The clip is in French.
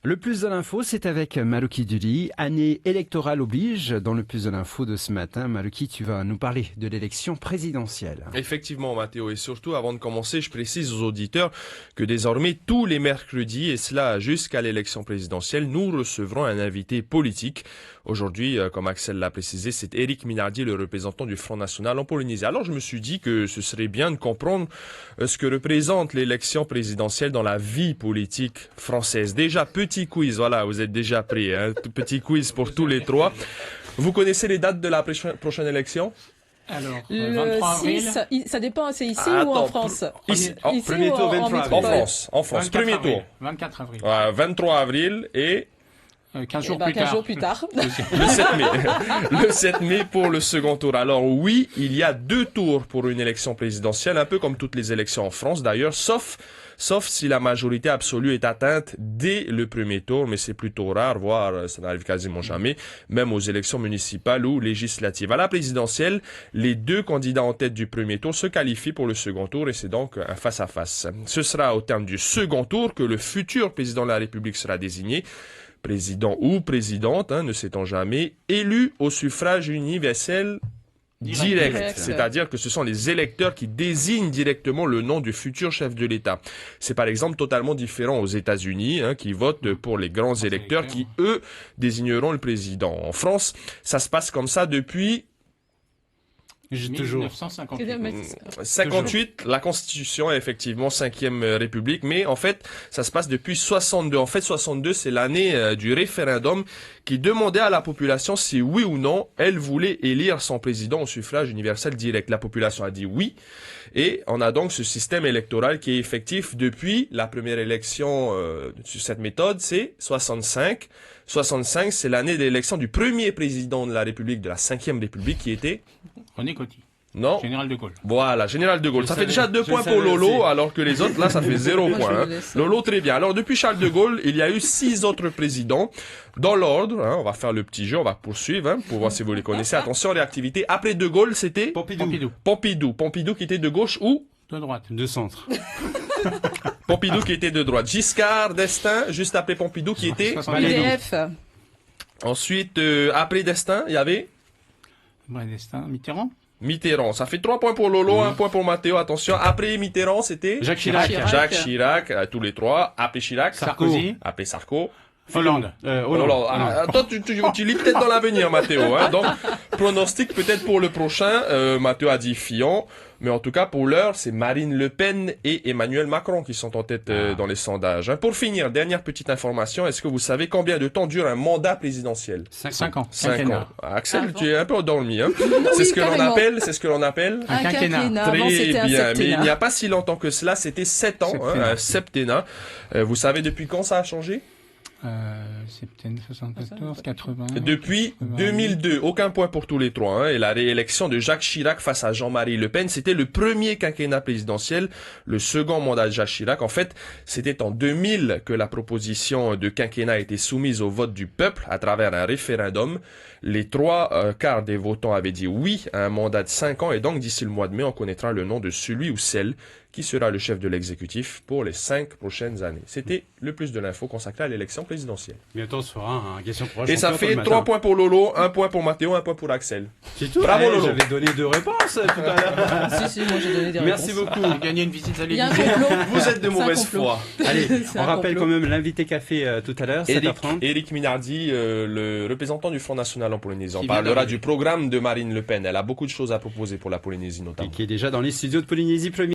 Le plus de l'info, c'est avec Maruki Duli. Année électorale oblige. Dans le plus de l'info de ce matin, Maruki, tu vas nous parler de l'élection présidentielle. Effectivement, Mathéo. Et surtout, avant de commencer, je précise aux auditeurs que désormais, tous les mercredis, et cela jusqu'à l'élection présidentielle, nous recevrons un invité politique. Aujourd'hui, comme Axel l'a précisé, c'est Éric Minardi, le représentant du Front National en Polynésie. Alors, je me suis dit que ce serait bien de comprendre ce que représente l'élection présidentielle dans la vie politique française. Déjà, petit quiz, voilà, vous êtes déjà prêts, hein, petit quiz pour tous les trois. Vous connaissez les dates de la prochaine élection? Alors, Le 23 avril. 6, ça dépend, c'est ici ou en France? Ici, Ici premier ou tour, 23 avril. en France, 24 premier avril, tour. 24 avril. 23 avril et 15 jours 15 plus tard. jours plus tard. le 7 mai. Le 7 mai pour le second tour. Alors oui, il y a 2 tours pour une élection présidentielle, un peu comme toutes les élections en France d'ailleurs, sauf si la majorité absolue est atteinte dès le premier tour, mais c'est plutôt rare, voire ça n'arrive quasiment jamais, même aux élections municipales ou législatives. À la présidentielle, les 2 candidats en tête du premier tour se qualifient pour le second tour et c'est donc un face-à-face. Ce sera au terme du second tour que le futur président de la République sera désigné. Président ou présidente, ne sait-on jamais, élu au suffrage universel direct. C'est-à-dire que ce sont les électeurs qui désignent directement le nom du futur chef de l'État. C'est par exemple totalement différent aux États-Unis, qui votent pour les grands électeurs qui, eux, désigneront le président. En France, ça se passe comme ça depuis 1958. 58, la Constitution est effectivement 5e République, mais en fait, ça se passe depuis 62. En fait, 62, c'est l'année du référendum qui demandait à la population si oui ou non, elle voulait élire son président au suffrage universel direct. La population a dit oui, et on a donc ce système électoral qui est effectif depuis la première élection sur cette méthode, c'est 65. 65, c'est l'année d'élection du premier président de la République, de la 5e République, qui était... René Coty. Non. Général de Gaulle. Voilà, Général de Gaulle. Ça fait déjà 2 points pour Lolo, alors que les autres, là, ça fait 0 point. Lolo, très bien. Alors, depuis Charles de Gaulle, il y a eu 6 autres présidents. Dans l'ordre, on va faire le petit jeu, on va poursuivre, pour voir si vous les connaissez. Attention, réactivité. Après de Gaulle, c'était Pompidou. Pompidou qui était de gauche ou De droite. De centre. Pompidou qui était de droite. Giscard d'Estaing, juste après Pompidou qui était... UDF. Ensuite, après d'Estaing, il y avait... Mitterrand. Ça fait 3 points pour Lolo, 1 point pour Mathéo. Attention, après Mitterrand, c'était... Jacques Chirac. Jacques Chirac, tous les 3. Après Chirac. Sarkozy. Après Sarko. Hollande. Hollande. Toi, tu lis peut-être dans l'avenir, Mathéo. Donc, pronostic peut-être pour le prochain. Mathéo a dit Fillon. Mais en tout cas, pour l'heure, c'est Marine Le Pen et Emmanuel Macron qui sont en tête dans les sondages. Pour finir, dernière petite information. Est-ce que vous savez combien de temps dure un mandat présidentiel? 5 ans. 5 ans. Axel, Ah, tu es un peu endormi, Oui, c'est ce que l'on carrément. appelle, Un quinquennat. Avant, Très c'était un bien, mais septennat. il n'y a pas si longtemps que cela, c'était 7 ans, un septennat. Vous savez depuis quand ça a changé? Septembre 74, 80. Depuis 2002, aucun point pour tous les 3. Et la réélection de Jacques Chirac face à Jean-Marie Le Pen, c'était le premier quinquennat présidentiel, le second mandat de Jacques Chirac. En fait, c'était en 2000 que la proposition de quinquennat a été soumise au vote du peuple à travers un référendum. Les 3 quarts des votants avaient dit oui à un mandat de 5 ans et donc d'ici le mois de mai, on connaîtra le nom de celui ou celle qui sera le chef de l'exécutif pour les 5 prochaines années. C'était le plus de l'info consacrée à l'élection présidentielle. Bientôt, on se fera un question pour Et ça fait 3 points pour Lolo, 1 point pour Mathéo, 1 point pour Axel. C'est tout. Bravo, Lolo. J'avais donné 2 réponses tout à l'heure. Si, moi j'ai donné des Merci réponses. beaucoup. Gagner une visite à Il y a un l'Élysée. complot. Vous êtes de C'est un mauvaise complot. foi. Allez, C'est on un rappelle complot. quand même l'invité café tout à l'heure, 7h30. Éric Minardi, le représentant du Front National en Polynésie. On Qui parlera vient du programme de Marine Le Pen. Elle a beaucoup de choses à proposer pour la Polynésie Et notamment. qui est déjà dans les studios de Polynésie Première.